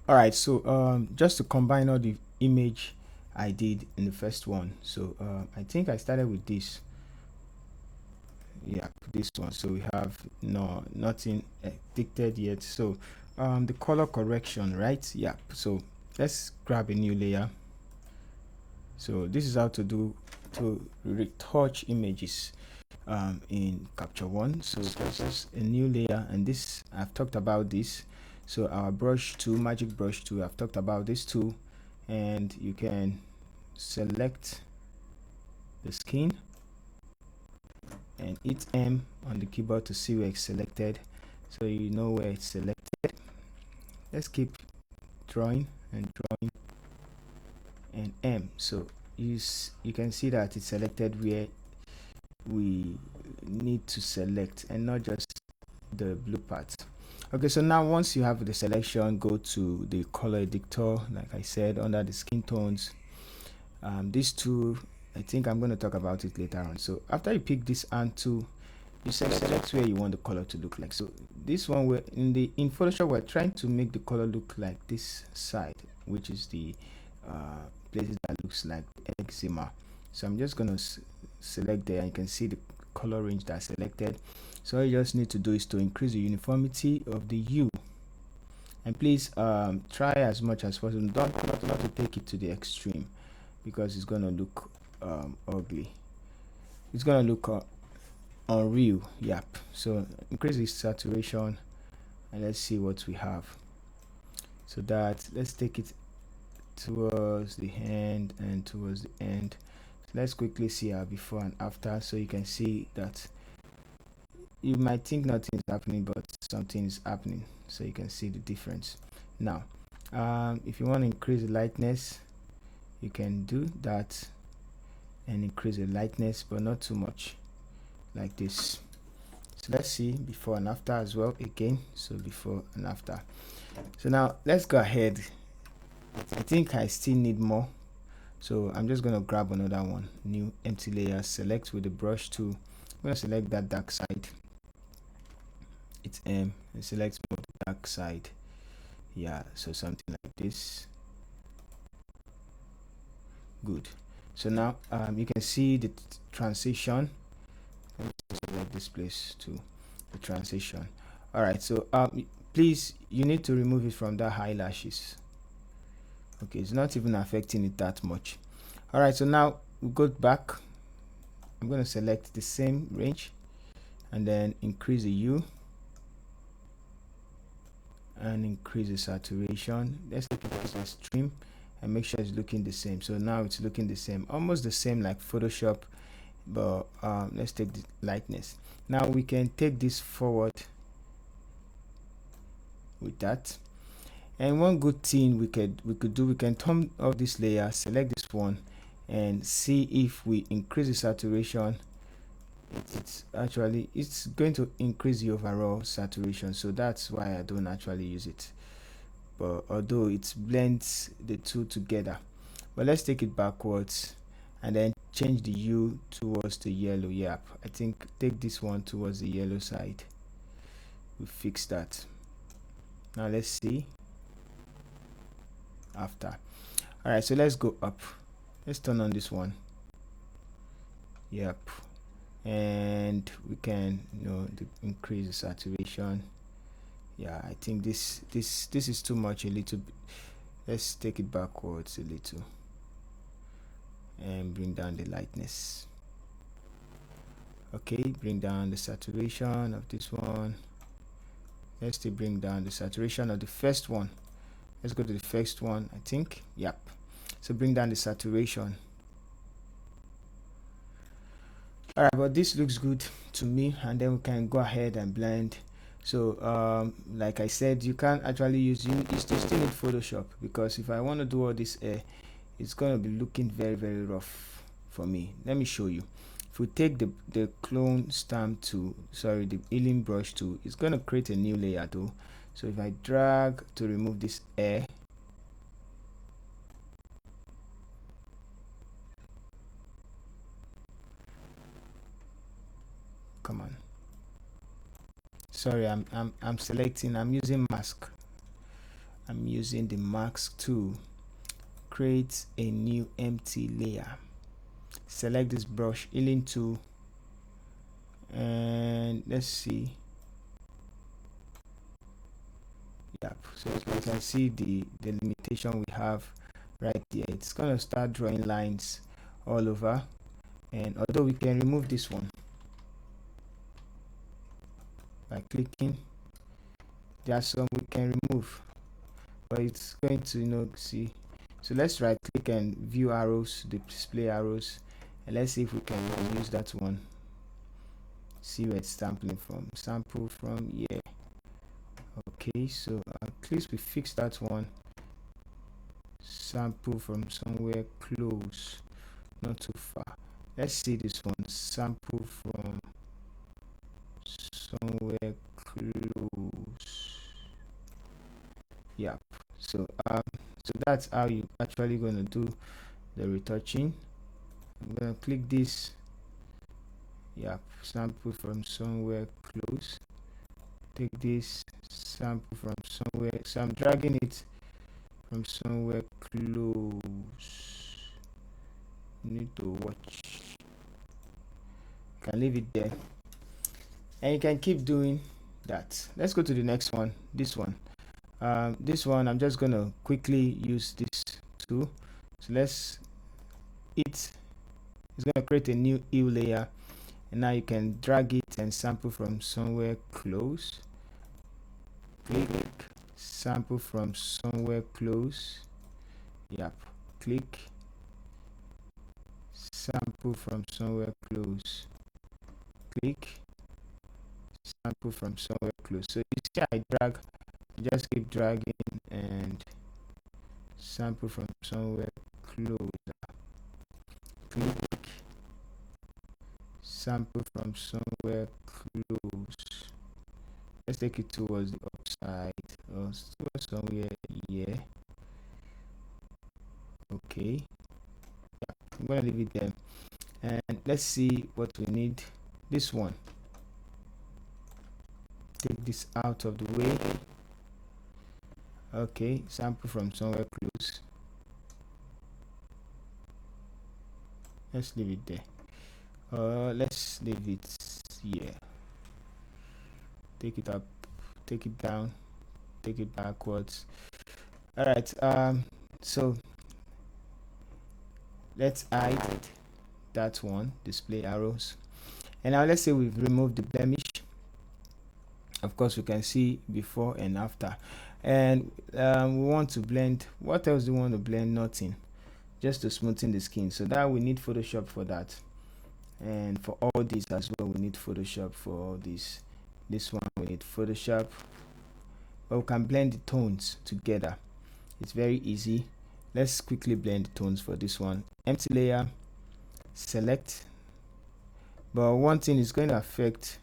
All right, so just to combine all the image I did in the first one. So I think I started with this. Yeah, this one. So we have nothing dictated yet. So the color correction, right? Yeah. So let's grab a new layer. So this is how to do to retouch images in Capture One. So this is a new layer, and this I've talked about this. So our brush tool, magic brush tool, I've talked about this tool, and you can select the skin and hit M on the keyboard to see where it's selected, so you know where it's selected. Let's keep drawing and drawing and M, so you can see that it's selected where we need to select and not just the blue part. Okay, so now once you have the selection, go to the color editor, like I said, under the skin tones. These two, I think I'm going to talk about it later on. So after you pick this and tool, you select where you want the color to look like. So this one, we're in Photoshop, we're trying to make the color look like this side, which is the places that looks like eczema. So I'm just going to select there, and you can see the color range that's selected. So all you just need to do is to increase the uniformity of the hue, and please try as much as possible, don't not to take it to the extreme, because it's going to look ugly. It's going to look unreal. Yep. So increase the saturation, and let's see what we have. So that, let's take it towards the end and towards the end. So let's quickly see our before and after, so you can see that you might think nothing is happening, but something is happening, so you can see the difference. Now if you want to increase the lightness, you can do that and increase the lightness, but not too much, like this. So let's see before and after as well again. So before and after. So now let's go ahead. I think I still need more, so I'm just going to grab another one, new empty layer, select with the brush tool. I'm going to select that dark side. It's M, and select more the dark side. Yeah, so something like this. Good. So now you can see the transition. Select this place to the transition. All right, so please, you need to remove it from that eyelashes. Okay, it's not even affecting it that much. All right, so now we go back. I'm going to select the same range and then increase the hue and increase the saturation. Let's take it as a stream and make sure it's looking the same. So now it's looking the same, almost the same like Photoshop, but let's take the lightness. Now we can take this forward with that. And one good thing we could do, we can turn off this layer, select this one, and see if we increase the saturation, it's going to increase the overall saturation. So that's why I don't actually use it, but although it blends the two together. But let's take it backwards and then change the hue towards the yellow. Yep, I think take this one towards the yellow side. We fix that. Now let's see after. All right, so let's go up. Let's turn on this one. Yep, and we can increase the saturation. Yeah, I think this is too much, a little bit. Let's take it backwards a little and bring down the lightness. Okay, bring down the saturation of this one. Let's still bring down the saturation of the first one. Let's go to the first one, I think. Yep, so bring down the saturation. All right, but this looks good to me, and then we can go ahead and blend. So like I said, you can't actually use you still need Photoshop, because if I want to do all this it's going to be looking very rough for me. Let me show you. If we take the clone stamp tool, sorry, the healing brush tool, it's going to create a new layer though. So if I drag to remove this air, come on, sorry, I'm selecting, I'm using mask. I'm using the mask tool. Create a new empty layer. Select this brush healing tool, and let's see. Yep, so you can see the limitation we have right there. It's gonna start drawing lines all over, and although we can remove this one by clicking, there are some we can remove, but it's going to see. So let's right click and view arrows, display arrows, and let's see if we can use that one. See where it's sampling from. Sample from here. Okay, so at least we fix that one. Sample from somewhere close, not too far. Let's see this one. Sample from somewhere close. Yeah. So that's how you actually gonna do the retouching. I'm gonna click this. Yeah, sample from somewhere close. Take this, sample from somewhere. So I'm dragging it from somewhere close. You need to watch. You can leave it there, and you can keep doing that. Let's go to the next one. This one. This one I'm just gonna quickly use this tool. So it's gonna create a new hue layer, and now you can drag it and sample from somewhere close. Click, sample from somewhere close. Yep, click, sample from somewhere close. Click, sample from somewhere close. So you see I drag, just keep dragging and sample from somewhere closer. Click, sample from somewhere close. Let's take it towards the upside or towards somewhere here. Okay, yeah, I'm gonna leave it there, and let's see what we need. This one, take this out of the way. Okay, sample from somewhere close. Let's leave it there. Let's leave it here. Take it up, take it down, take it backwards. All right, so let's hide that one, display arrows, and now let's say we've removed the blemish. Of course, we can see before and after, and we want to blend. What else do we want to blend? Nothing, just to smoothen the skin. So that we need Photoshop for that, and for all these as well we need Photoshop for all these. This one we need Photoshop, but we can blend the tones together. It's very easy. Let's quickly blend the tones for this one. Empty layer, select, but one thing is going to affect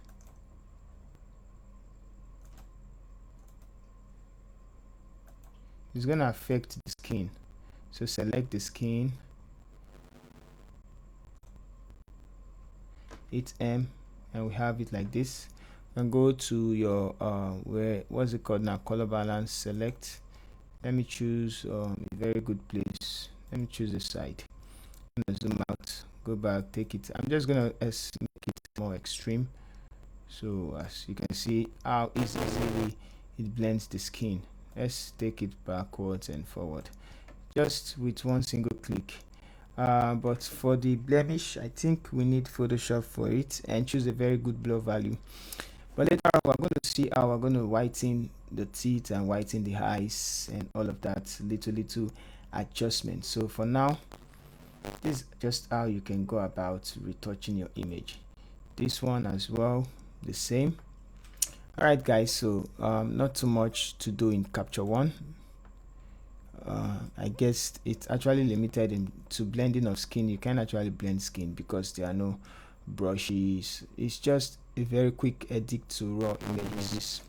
the skin. So select the skin, hit M, and we have it like this. And go to your what's it called now, color balance. Select, let me choose a very good place. Let me choose the side. I'm gonna zoom out, go back, take it. I'm just gonna make it more extreme, so as you can see how easily it blends the skin. Let's take it backwards and forward just with one single click. But for the blemish, I think we need Photoshop for it, and choose a very good blur value. But later on, we're going to see how we're going to whiten the teeth and whiten the eyes and all of that, little adjustments. So for now, this is just how you can go about retouching your image. This one as well, the same. All right, guys, so not too much to do in Capture One. I guess it's actually limited to blending of skin. You can actually blend skin because there are no brushes. It's just a very quick edit to raw images,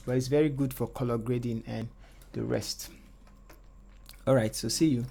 but it's very good for color grading and the rest. All right, so see you.